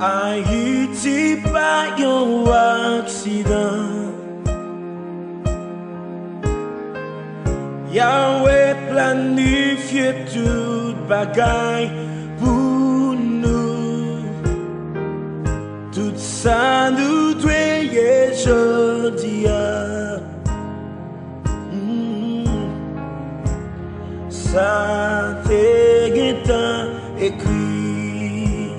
Ayiti pa yon aksidan. Yahweh planifié tout bagay pour nous. Tout ça nous doit jodi a. Ça t'est écrit.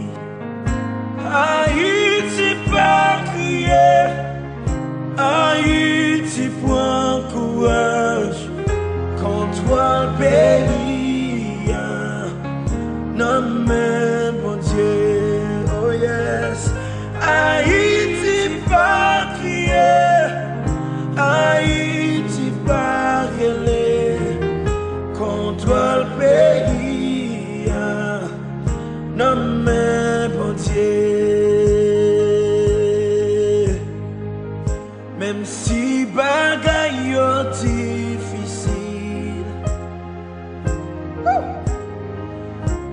Ayiti pas crier. Ayiti point courage. Toi le pays, non mais bon Dieu, oh yes. Ayiti pas crier, Ayiti pas gueuler, contre le pays, non mais bon Dieu. Même si bagaille yo difficile,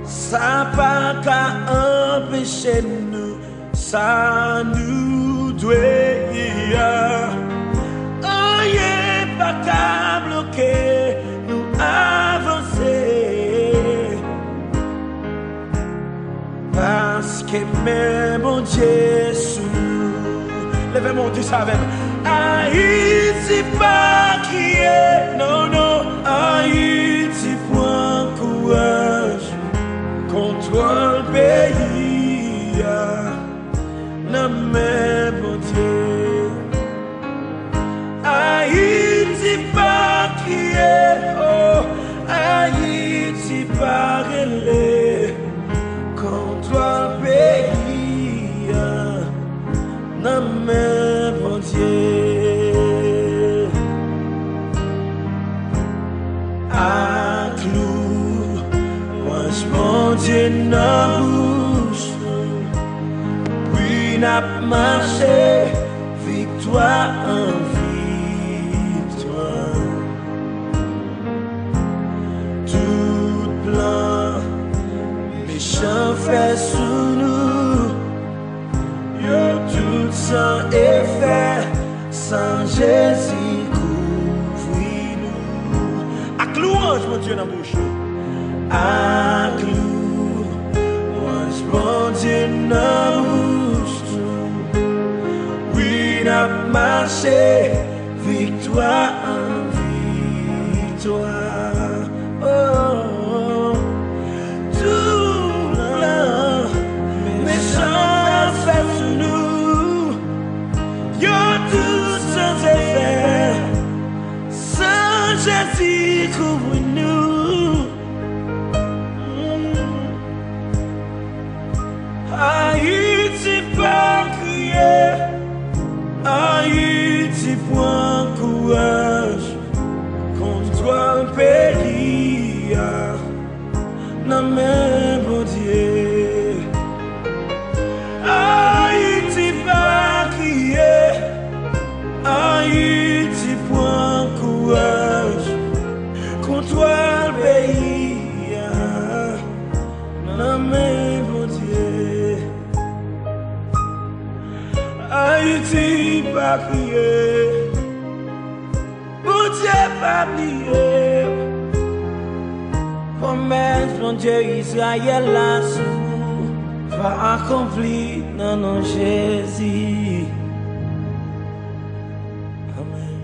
ça pas qu'à empêcher nous, ça nous doit. Rien pas qu'à bloquer nous avancer. Parce que même mon Dieu sous nous. Levez mon Dieu ça même. Ayiti pas crier, non non, Ayiti point courage. Contre le pays, non mais bon Dieu. Ayiti pas crier, oh, Ayiti pas gueuler. Contre le pays, non mais bon Dieu. À clou, mon Dieu n'a bouche. Oui, n'a marché, victoire en victoire. Tout plan, méchant fait sous nous. Yo tout sans effet, sans Jésus couvre-nous. À louange, mon Dieu n'a bouche. À clou, bon Dieu n'a bouche. Oui, n'a marché, victoire en victoire. Oh, tout le méchant fait sous nous. Yo tout sans effet, sans Jésus couvre-nous. Ayiti pas crier, Ayiti point courage. Contre le pays, non mais bon Dieu. Ayiti pas crier, Ayiti point courage. Contre le pays, non mais bon Dieu. Ayiti pas crier, bon Dieu pas plier. Promesse mon Dieu Israël la sous va accomplir dans nos Jésus. Amen.